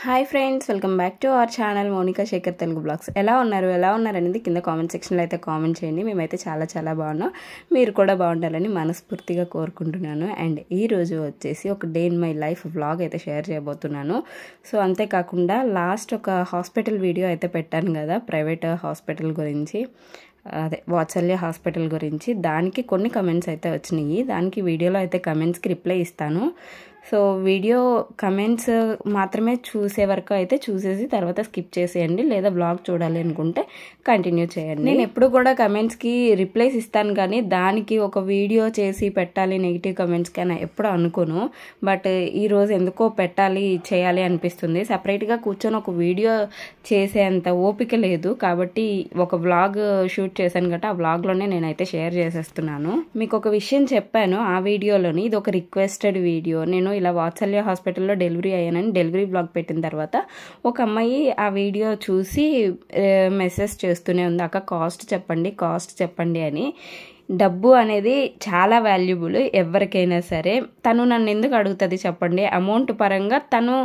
Hi friends, welcome back to our channel Monika Shekhar Telugu blogs. ఎలా ఉన్నారనేది కింద కామెంట్ సెక్షన్లో అయితే కామెంట్ చేయండి. మేమైతే చాలా బాగున్నాం. మీరు కూడా బాగుండాలని మనస్ఫూర్తిగా కోరుకుంటున్నాను. అండ్ ఈరోజు వచ్చేసి ఒక day in my life vlog అయితే షేర్ చేయబోతున్నాను. సో అంతేకాకుండా లాస్ట్ ఒక హాస్పిటల్ వీడియో అయితే పెట్టాను కదా, ప్రైవేట్ హాస్పిటల్ గురించి, అదే వాత్సల్య హాస్పిటల్ గురించి. దానికి కొన్ని కమెంట్స్ అయితే వచ్చినాయి. దానికి వీడియోలో అయితే కమెంట్స్కి రిప్లై ఇస్తాను. సో వీడియో కమెంట్స్ మాత్రమే చూసే వరకు అయితే చూసేసి తర్వాత స్కిప్ చేసేయండి, లేదా బ్లాగ్ చూడాలి అనుకుంటే కంటిన్యూ చేయండి. నేను ఎప్పుడు కూడా కమెంట్స్కి రిప్లైస్ ఇస్తాను, కానీ దానికి ఒక వీడియో చేసి పెట్టాలి నెగిటివ్ కమెంట్స్ కానీ ఎప్పుడు అనుకోను. బట్ ఈరోజు ఎందుకో చేయాలి అనిపిస్తుంది. సపరేట్గా కూర్చొని ఒక వీడియో చేసేంత ఓపిక లేదు, కాబట్టి ఒక వ్లాగ్ షూట్ చేశాను కాబట్టి ఆ వ్లాగ్లోనే నేనైతే షేర్ చేసేస్తున్నాను. మీకు ఒక విషయం చెప్పాను ఆ వీడియోలోని, ఇది ఒక రిక్వెస్టెడ్ వీడియో. నేను ఇలా వాత్సల్య హాస్పిటల్లో డెలివరీ అయ్యానని డెలివరీ బ్లాగ్ పెట్టిన తర్వాత ఒక అమ్మాయి ఆ వీడియో చూసి మెసేజ్ చేస్తూనే ఉంది, అక్క కాస్ట్ చెప్పండి అని. డబ్బు అనేది చాలా వాల్యుబుల్ ఎవరికైనా సరే. తను నన్ను ఎందుకు అడుగుతుంది చెప్పండి? అమౌంట్ పరంగా తను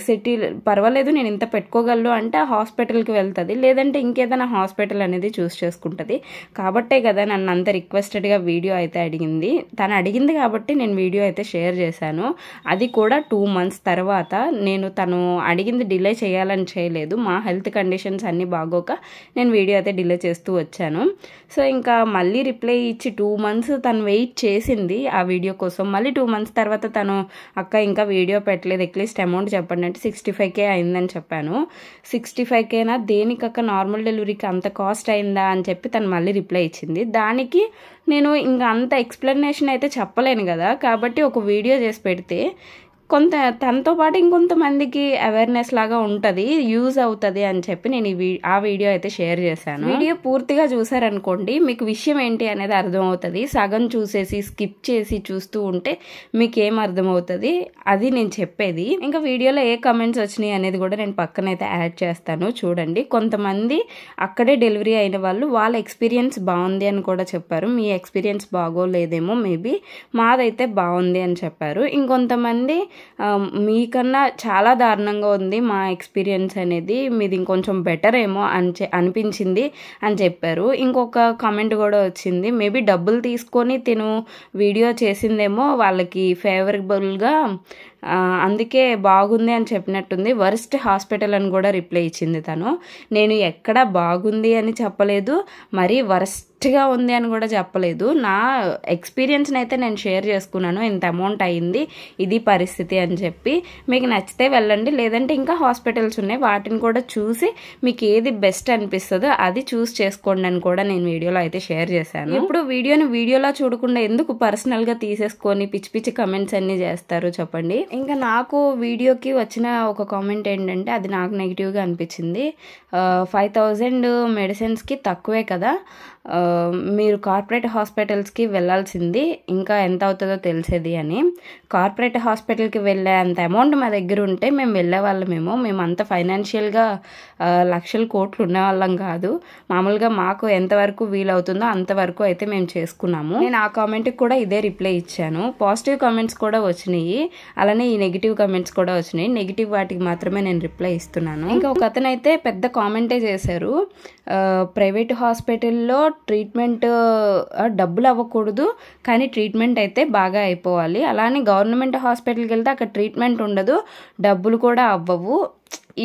సెటిల్ పర్వాలేదు, నేను ఇంత పెట్టుకోగలను అంటే ఆ హాస్పిటల్కి వెళ్తుంది, లేదంటే ఇంకేదైనా హాస్పిటల్ అనేది చూస్ చేసుకుంటుంది. కాబట్టే కదా నన్ను అంత రిక్వెస్టెడ్గా వీడియో అయితే అడిగింది. తను అడిగింది కాబట్టి నేను వీడియో అయితే షేర్ చేశాను. అది కూడా 2 months తర్వాత. నేను తను అడిగింది డిలే చేయాలని చేయలేదు, మా హెల్త్ కండిషన్స్ అన్నీ బాగోక నేను వీడియో అయితే డిలే చేస్తూ వచ్చాను. సో ఇంకా మళ్ళీ రిప్లై ఇచ్చి 2 months తను వెయిట్ చేసింది ఆ వీడియో కోసం. మళ్ళీ 2 months తర్వాత తను, అక్క ఇంకా వీడియో పెట్టలేదు, అట్లీస్ట్ అమౌంట్ చెప్పండి అంటే 65K అయిందని చెప్పాను. 65Kనా దేనికక్క, నార్మల్ డెలివరీకి అంత కాస్ట్ అయిందా అని చెప్పి తను మళ్ళీ రిప్లై ఇచ్చింది. దానికి నేను ఇంకా అంత ఎక్స్ప్లెనేషన్ అయితే చెప్పలేను కదా, కాబట్టి ఒక వీడియో చేసి పెడితే తనతో పాటు ఇంకొంతమందికి అవేర్నెస్ లాగా ఉంటుంది, యూజ్ అవుతుంది అని చెప్పి నేను ఆ వీడియో అయితే షేర్ చేశాను. వీడియో పూర్తిగా చూసారనుకోండి మీకు విషయం ఏంటి అనేది అర్థమవుతుంది. సగం చూసేసి స్కిప్ చేసి చూస్తూ ఉంటే మీకు ఏం అర్థమవుతుంది అది నేను చెప్పేది. ఇంకా వీడియోలో ఏ కమెంట్స్ వచ్చినాయి అనేది కూడా నేను పక్కనైతే యాడ్ చేస్తాను, చూడండి. కొంతమంది అక్కడే డెలివరీ అయిన వాళ్ళు వాళ్ళ ఎక్స్పీరియన్స్ బాగుంది అని కూడా చెప్పారు. మీ ఎక్స్పీరియన్స్ బాగోలేదేమో, మేబీ మాదైతే బాగుంది అని చెప్పారు. ఇంకొంతమంది మీకన్నా చాలా దారుణంగా ఉంది మా ఎక్స్పీరియన్స్ అనేది, మీది ఇంకొంచెం బెటర్ ఏమో అనిపించింది అని చెప్పారు. ఇంకొక కామెంట్ కూడా వచ్చింది, మేబీ డబ్బులు తీసుకొని తిను వీడియో చేసిందేమో వాళ్ళకి ఫేవరబుల్గా, అందుకే బాగుంది అని చెప్పినట్టుంది. వర్స్ట్ హాస్పిటల్ అని కూడా రిప్లై ఇచ్చింది తను. నేను ఎక్కడ బాగుంది అని చెప్పలేదు, మరీ వర్స్ట్గా ఉంది అని కూడా చెప్పలేదు. నా ఎక్స్పీరియన్స్ని అయితే నేను షేర్ చేసుకున్నాను, ఇంత అమౌంట్ అయ్యింది, ఇది పరిస్థితి అని చెప్పి. మీకు నచ్చితే వెళ్ళండి, లేదంటే ఇంకా హాస్పిటల్స్ ఉన్నాయి, వాటిని కూడా చూసి మీకు ఏది బెస్ట్ అనిపిస్తుందో అది చూస్ చేసుకోండి అని కూడా నేను వీడియోలో అయితే షేర్ చేశాను. ఇప్పుడు వీడియోలో చూడకుండా ఎందుకు పర్సనల్గా తీసేసుకొని పిచ్చి పిచ్చి కమెంట్స్ అన్నీ చేస్తారు చెప్పండి? ఇంకా నాకు వీడియోకి వచ్చిన ఒక కామెంట్ ఏంటంటే, అది నాకు నెగిటివ్గా అనిపించింది. 5000 మెడిసిన్స్కి తక్కువే కదా, మీరు కార్పొరేట్ హాస్పిటల్స్కి వెళ్ళాల్సింది, ఇంకా ఎంత అవుతుందో తెలిసేది అని. కార్పొరేట్ హాస్పిటల్కి వెళ్ళే అంత అమౌంట్ మా దగ్గర ఉంటే మేము వెళ్ళేవాళ్ళమేమో. మేము అంత ఫైనాన్షియల్గా లక్షల కోట్లు ఉన్నవాళ్ళం కాదు. మామూలుగా మాకు ఎంతవరకు వీలవుతుందో అంతవరకు అయితే మేము చేసుకున్నాము. నేను ఆ కామెంట్కి కూడా ఇదే రిప్లై ఇచ్చాను. పాజిటివ్ కామెంట్స్ కూడా వచ్చినాయి, అలానే ఈ నెగిటివ్ కామెంట్స్ కూడా వచ్చినాయి. నెగిటివ్ వాటికి మాత్రమే నేను రిప్లై ఇస్తున్నాను. ఇంకా ఒక అతను అయితే పెద్ద కామెంటే చేశారు, ప్రైవేట్ హాస్పిటల్లో ట్రీట్మెంట్ డబ్బులు అవ్వకూడదు, కానీ ట్రీట్మెంట్ అయితే బాగా అయిపోవాలి. అలానే గవర్నమెంట్ హాస్పిటల్కి వెళ్తే అక్కడ ట్రీట్మెంట్ ఉండదు, డబ్బులు కూడా అవ్వవు.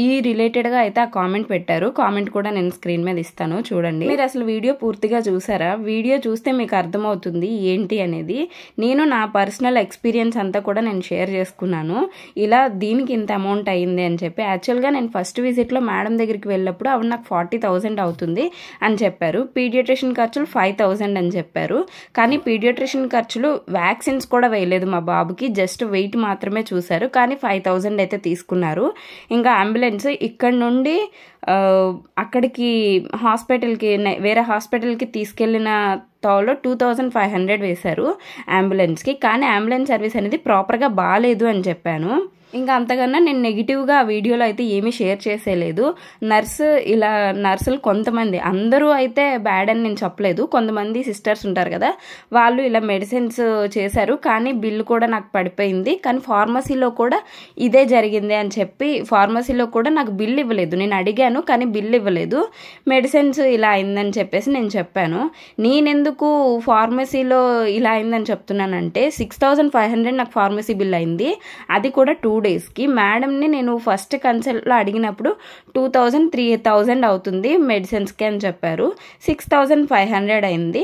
ఈ రిలేటెడ్గా అయితే ఆ కామెంట్ పెట్టారు. కామెంట్ కూడా నేను స్క్రీన్ మీద ఇస్తాను, చూడండి. మీరు అసలు వీడియో పూర్తిగా చూసారా? వీడియో చూస్తే మీకు అర్థమవుతుంది ఏంటి అనేది. నేను నా పర్సనల్ ఎక్స్పీరియన్స్ అంతా కూడా నేను షేర్ చేసుకున్నాను, ఇలా దీనికి ఇంత అమౌంట్ అయ్యింది అని చెప్పి. యాక్చువల్గా నేను ఫస్ట్ విజిట్లో మేడం దగ్గరికి వెళ్ళినప్పుడు ఆవిడ నాకు 40,000 అవుతుంది అని చెప్పారు. పీడియాట్రిషియన్ ఖర్చులు 5,000 అని చెప్పారు. కానీ పీడియాట్రిషియన్ ఖర్చులు, వ్యాక్సిన్స్ కూడా వేయలేదు మా బాబుకి, జస్ట్ వెయిట్ మాత్రమే చూశారు, కానీ 5,000 అయితే తీసుకున్నారు. ఇంకా అంబులెన్స్ ఇక్కడ నుండి అక్కడికి హాస్పిటల్కి, వేరే హాస్పిటల్కి తీసుకెళ్లిన తోలో 2,500 వేశారు అంబులెన్స్కి. కానీ అంబులెన్స్ సర్వీస్ అనేది ప్రాపర్గా బాగాలేదు అని చెప్పాను. ఇంకా అంతకన్నా నేను నెగిటివ్గా ఆ వీడియోలో అయితే ఏమీ షేర్ చేసేలేదు. నర్సులు కొంతమంది, అందరూ అయితే బ్యాడ్ అని నేను చెప్పలేదు, కొంతమంది సిస్టర్స్ ఉంటారు కదా, వాళ్ళు ఇలా మెడిసిన్స్ చేశారు, కానీ బిల్లు కూడా నాకు పడిపోయింది. కానీ ఫార్మసీలో కూడా ఇదే జరిగింది అని చెప్పి, ఫార్మసీలో కూడా నాకు బిల్ ఇవ్వలేదు. నేను అడిగాను కానీ బిల్ ఇవ్వలేదు, మెడిసిన్స్ ఇలా అయిందని చెప్పేసి నేను చెప్పాను. నేనెందుకు ఫార్మసీలో ఇలా అయిందని చెప్తున్నానంటే 6500 నాకు ఫార్మసీ బిల్ అయింది, అది కూడా 2 డేస్కి. మేడంని నేను ఫస్ట్ కన్సల్ట్లో అడిగినప్పుడు 2000 3000 అవుతుంది మెడిసిన్స్కి అని చెప్పారు. 6500 అయింది.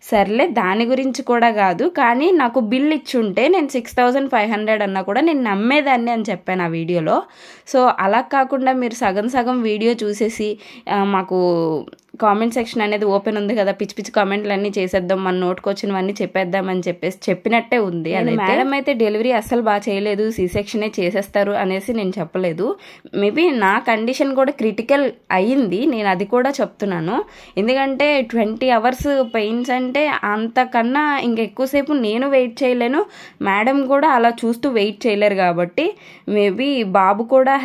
సర్లే, దాని గురించి కూడా కాదు, కానీ నాకు బిల్ ఇచ్చుంటే నేను 6500 అన్నా కూడా నేను నమ్మేదాన్ని అని చెప్పాను ఆ వీడియోలో. సో అలా కాకుండా మీరు సగం సగం వీడియో చూసేసి మాకు కామెంట్ సెక్షన్ అనేది ఓపెన్ ఉంది కదా, పిచ్చి పిచ్చి కామెంట్లు అన్నీ చేసేద్దాం, మన నోటుకు వచ్చినవన్నీ చెప్పేద్దామని చెప్పేసి చెప్పినట్టే ఉంది. అది మేడం అయితే డెలివరీ అస్సలు బాగా చేయలేదు, సి సెక్షనే చేసేస్తారు అనేసి నేను చెప్పలేదు. మేబీ నా కండిషన్ కూడా క్రిటికల్ అయ్యింది, నేను అది కూడా చెప్తున్నాను. ఎందుకంటే 20 hours పెయిన్స్ అంటే అంతకన్నా ఇంకెక్కువసేపు నేను వెయిట్ చేయలేను, మేడం కూడా అలా చూస్తూ వెయిట్ చేయలేరు. కాబట్టి మేబీ బాబు కూడా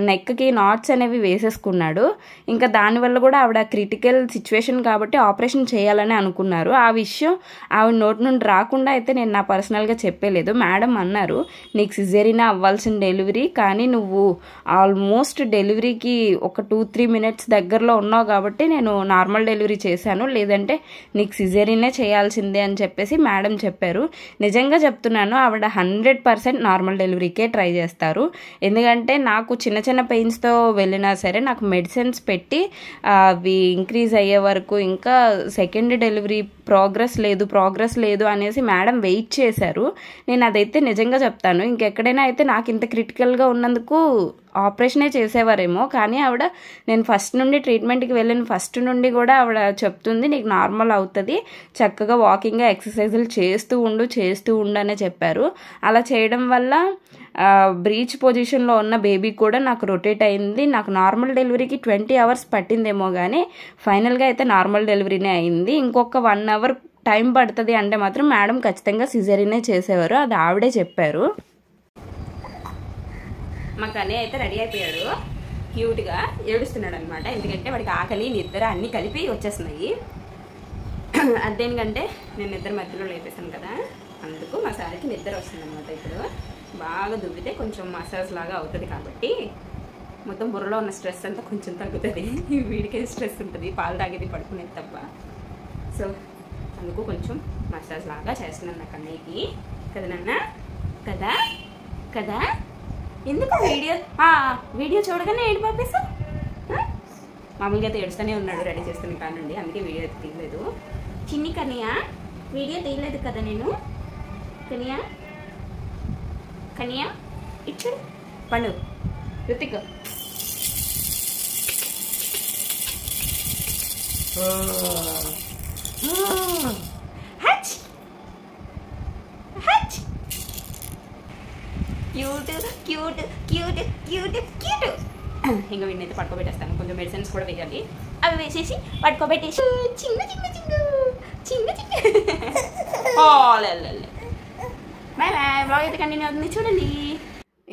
నెక్కి నాట్స్ అనేవి వేసేసుకున్నాడు. ఇంకా దానివల్ల కూడా ఆవిడ క్రిటికల్ సిచ్యువేషన్ కాబట్టి ఆపరేషన్ చేయాలని అనుకున్నారు. ఆ విషయం ఆవిడ నోటి నుండి రాకుండా అయితే నేను నా పర్సనల్గా చెప్పలేదు. మేడం అన్నారు, నీకు సిజేరియన్ అవ్వాల్సిన డెలివరీ, కానీ నువ్వు ఆల్మోస్ట్ డెలివరీకి ఒక 2-3 minutes దగ్గరలో ఉన్నావు కాబట్టి నేను నార్మల్ డెలివరీ చేశాను, లేదంటే నీకు సిజేరియనే చేయాల్సిందే అని చెప్పేసి మేడం చెప్పారు. నిజంగా చెప్తున్నాను, ఆవిడ 100% నార్మల్ డెలివరీకే ట్రై చేస్తారు. ఎందుకంటే నాకు చిన్న చిన్న పెయిన్స్తో వెళ్ళినా సరే నాకు మెడిసిన్స్ పెట్టి అవి ఇంక్రీజ్ అయ్యే వరకు, ఇంకా సెకండ్ డెలివరీ ప్రోగ్రెస్ లేదు అనేసి మేడం వెయిట్ చేశారు. నేను అదైతే నిజంగా చెప్తాను, ఇంకెక్కడైనా అయితే నాకు ఇంత క్రిటికల్గా ఉన్నందుకు ఆపరేషనే చేసేవారేమో. కానీ ఆవిడ, నేను ఫస్ట్ నుండి ట్రీట్మెంట్కి వెళ్ళిన ఫస్ట్ నుండి కూడా ఆవిడ చెప్తుంది, నీకు నార్మల్ అవుతుంది, చక్కగా వాకింగ్ ఎక్సర్సైజులు చేస్తూ ఉండు అనే చెప్పారు. అలా చేయడం వల్ల బ్రీచ్ పొజిషన్లో ఉన్న బేబీ కూడా నాకు రొటేట్ అయింది. నాకు నార్మల్ డెలివరీకి 20 hours పట్టిందేమో, కానీ ఫైనల్గా అయితే నార్మల్ డెలివరీనే అయింది. ఇంకొక 1 hour టైం పడుతుంది అంటే మాత్రం మేడం ఖచ్చితంగా సిజేరియనే చేసేవారు, అది ఆవిడే చెప్పారు. మా కన్నయ్య అయితే రెడీ అయిపోయాడు, క్యూట్గా ఏడుస్తున్నాడు అనమాట. ఎందుకంటే వాడికి ఆకలి నిద్ర అన్నీ కలిపి వచ్చేస్తున్నాయి. అదేంటంటే నేను నిద్ర మధ్యలో లేపేశాను కదా, అందుకు మా సారికి నిద్ర వస్తుంది అనమాట. ఇప్పుడు బాగా దువ్వితే కొంచెం మసాజ్ లాగా అవుతుంది కాబట్టి మొత్తం బుర్రలో ఉన్న స్ట్రెస్ అంతా కొంచెం తగ్గుతుంది. వీడికే స్ట్రెస్ ఉంటుంది, పాలు తాగేది పడుకునేది తప్ప. సో అందుకు కొంచెం మసాజ్ లాగా చేస్తున్నాను నా కన్నయ్యకి. కదా నాన్న, కదా కదా ఎందుకు వీడియో చూడగానే ఏడు పంపిస్తావు? మామూలుగా అయితే ఏడుస్తూనే ఉన్నాడు రెడీ చేస్తున్న కానండి, అందుకే వీడియో అయితే తీయలేదు. చిన్ని కన్నయ్య, వీడియో తీయలేదు కదా నేను. కన్నయ్య ఇచ్చు పండు రుతిక్. క్యూట్. ఇంకా వీడినైతే పడుకోబెట్టేస్తాను, కొంచెం మెడిసిన్స్ కూడా వేయాలి, అవి వేసేసి పడుకోబెట్టేసి చిన్న బాయ్ బ్లాగ్ అయితే కంటిన్యూ అవుతుంది చూడండి.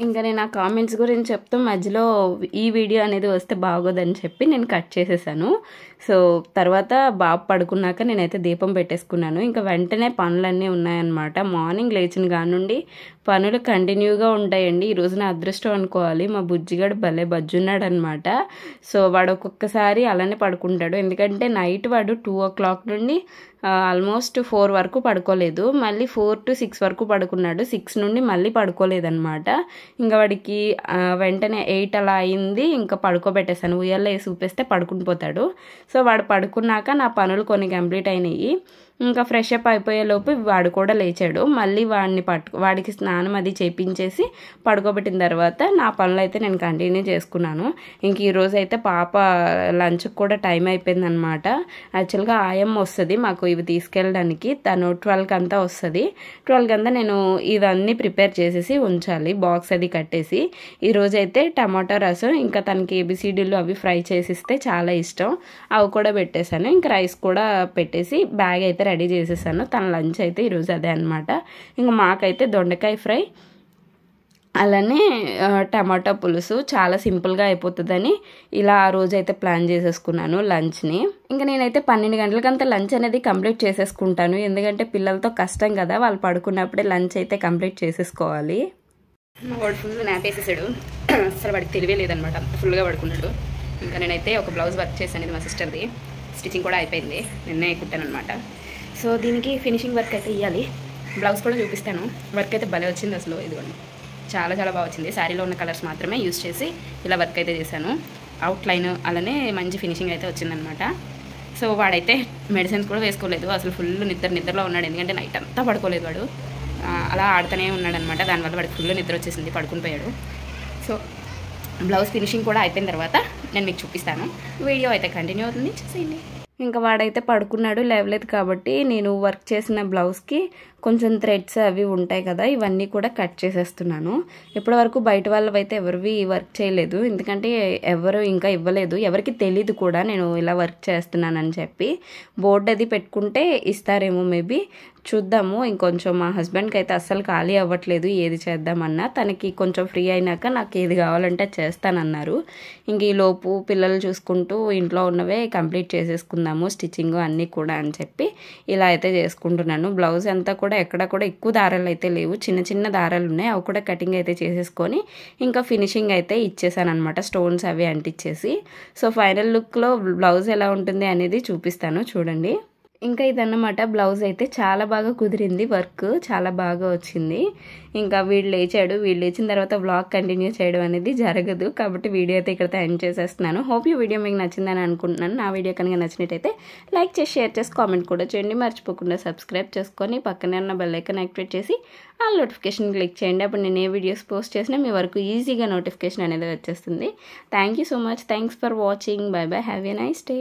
ఇంకా నేను ఆ కామెంట్స్ గురించి చెప్తూ మధ్యలో ఈ వీడియో అనేది వస్తే బాగోదని చెప్పి నేను కట్ చేసేసాను. సో తర్వాత బాబు పడుకున్నాక నేనైతే దీపం పెట్టేసుకున్నాను. ఇంకా వెంటనే పనులన్నీ ఉన్నాయన్నమాట. మార్నింగ్ లేచిన కానుండి పనులు కంటిన్యూగా ఉంటాయండి. ఈరోజు నా అదృష్టం అనుకోవాలి, మా బుజ్జిగాడు భలే బజ్జున్నాడు అనమాట. సో వాడు ఒక్కొక్కసారి అలానే పడుకుంటాడు, ఎందుకంటే నైట్ వాడు 2 o'clock నుండి ఆల్మోస్ట్ 4 వరకు పడుకోలేదు, మళ్ళీ 4 to 6 వరకు పడుకున్నాడు. 6 నుండి మళ్ళీ పడుకోలేదన్నమాట. ఇంకా వాడికి వెంటనే 8 అలా అయింది, ఇంకా పడుకోబెట్టేశాను. ఉయ్యాల్లో వేసి ఊపేస్తే పడుకుని పోతాడు. సో వాడు పడుకున్నాక నా పనులు కొన్ని కంప్లీట్ అయినాయి. ఇంకా ఫ్రెష్ అప్ అయిపోయేలోపు వాడు కూడా లేచాడు. మళ్ళీ వాడికి స్నానం అది చేపించేసి పడుకోబెట్టిన తర్వాత నా పనులు అయితే నేను కంటిన్యూ చేసుకున్నాను. ఇంక ఈరోజు అయితే పాప లంచ్కి కూడా టైం అయిపోయిందనమాట. యాక్చువల్గా ఆయమ్మ వస్తుంది మాకు ఇవి తీసుకెళ్ళడానికి, తను 12కి అంతా వస్తుంది. 12కి అంతా నేను ఇవన్నీ ప్రిపేర్ చేసేసి ఉంచాలి, బాక్స్ అది కట్టేసి. ఈరోజు అయితే టమాటో రసం, ఇంకా తనకి ఏబిసిడీలు అవి ఫ్రై చేసిస్తే చాలా ఇష్టం, అవి కూడా పెట్టేశాను. ఇంకా రైస్ కూడా పెట్టేసి బ్యాగ్ అయితే రెడీ చేసేసాను. తన లంచ్ అయితే ఈరోజు అదే అనమాట. ఇంకా మాకైతే దొండకాయ ఫ్రై, అలానే టమాటా పులుసు చాలా సింపుల్గా అయిపోతుందని ఇలా ఆ రోజు అయితే ప్లాన్ చేసేసుకున్నాను లంచ్ని. ఇంకా నేనైతే 12 గంటలకంతా లంచ్ అనేది కంప్లీట్ చేసేసుకుంటాను, ఎందుకంటే పిల్లలతో కష్టం కదా, వాళ్ళు పడుకున్నప్పుడే లంచ్ అయితే కంప్లీట్ చేసేసుకోవాలి. వాడు ఫుల్ నాపేసేసాడు, అసలు వాడికి తెలివే లేదనమాట, ఫుల్గా పడుకున్నాడు. ఇంకా నేనైతే ఒక బ్లౌజ్ వర్క్ చేశాను, ఇది మా సిస్టర్ది, స్టిచ్చింగ్ కూడా అయిపోయింది, నిన్నే కుట్టాను అనమాట. సో దీనికి ఫినిషింగ్ వర్క్ అయితే ఇవ్వాలి, బ్లౌజ్ కూడా చూపిస్తాను. వర్క్ అయితే భలే వచ్చింది అసలు, ఇదిగోండి చాలా చాలా బాగా వచ్చింది. శారీలో ఉన్న కలర్స్ మాత్రమే యూజ్ చేసి ఇలా వర్క్ అయితే చేశాను, అవుట్లైన్ అలానే మంచి ఫినిషింగ్ అయితే వచ్చిందనమాట. సో వాడైతే మెడిసిన్స్ కూడా వేసుకోలేదు, అసలు ఫుల్ నిద్రలో ఉన్నాడు, ఎందుకంటే నైట్ అంతా పడుకోలేదు వాడు, అలా ఆడుతూనే ఉన్నాడనమాట. దానివల్ల వాడికి ఫుల్ నిద్ర వచ్చేసింది, పడుకుని పోయాడు. సో బ్లౌజ్ ఫినిషింగ్ కూడా అయిపోయిన తర్వాత నేను మీకు చూపిస్తాను, వీడియో అయితే కంటిన్యూ అవుతుంది, చూసేయండి. ఇంకా వాడైతే పడుకున్నాడు, లేవలేదు కాబట్టి నేను వర్క్ చేసిన బ్లౌజ్కి కొంచెం థ్రెడ్స్ అవి ఉంటాయి కదా, ఇవన్నీ కూడా కట్ చేసేస్తున్నాను. ఇప్పటివరకు బయట వాళ్ళు అయితే ఎవరివి వర్క్ చేయలేదు, ఎందుకంటే ఎవరు ఇంకా ఇవ్వలేదు, ఎవరికి తెలీదు కూడా నేను ఇలా వర్క్ చేస్తున్నానని చెప్పి. బోర్డు అది పెట్టుకుంటే ఇస్తారేమో మేబీ, చూద్దాము. ఇంకొంచెం మా హస్బెండ్కి అయితే అస్సలు ఖాళీ అవ్వట్లేదు ఏది చేద్దామన్నా, తనకి కొంచెం ఫ్రీ అయినాక నాకు ఏది కావాలంటే చేస్తానన్నారు. ఇంక ఈ లోపు పిల్లలు చూసుకుంటూ ఇంట్లో ఉన్నవే కంప్లీట్ చేసేసుకుందాము, స్టిచ్చింగ్ అన్నీ కూడా అని చెప్పి ఇలా అయితే చేసుకుంటున్నాను. బ్లౌజ్ అంతా కూడా ఎక్కడ కూడా ఎక్కువ దారాలు అయితే లేవు, చిన్న చిన్న దారాలు ఉన్నాయి, అవి కూడా కటింగ్ అయితే చేసేసుకొని ఇంకా ఫినిషింగ్ అయితే ఇచ్చేసాను అనమాట, స్టోన్స్ అవి అంటించేసి. సో ఫైనల్ లుక్లో బ్లౌజ్ ఎలా ఉంటుంది అనేది చూపిస్తాను, చూడండి. ఇంకా ఇదన్నమాట బ్లౌజ్ అయితే చాలా బాగా కుదిరింది, వర్క్ చాలా బాగా వచ్చింది. ఇంకా వీడు లేచాడు, వీడు లేచిన తర్వాత వ్లాగ్ కంటిన్యూ చేయడం అనేది జరగదు, కాబట్టి వీడియో అయితే ఇక్కడతో ఎండ్ చేసేస్తున్నాను. హోప్ ఈ వీడియో మీకు నచ్చిందని అనుకుంటున్నాను. నా వీడియో కనుక నచ్చినట్టయితే లైక్ చేసి, షేర్ చేసి, కామెంట్ కూడా చేయండి. మర్చిపోకుండా సబ్స్క్రైబ్ చేసుకొని పక్కనే ఉన్న బెల్ ఐకాన్ యాక్టివేట్ చేసి ఆ నోటిఫికేషన్ క్లిక్ చేయండి, అప్పుడు నేను ఏ వీడియోస్ పోస్ట్ చేసినా మీ వరకు ఈజీగా నోటిఫికేషన్ అనేది వచ్చేస్తుంది. Thank you so much, thanks for watching, by by, have a nice day.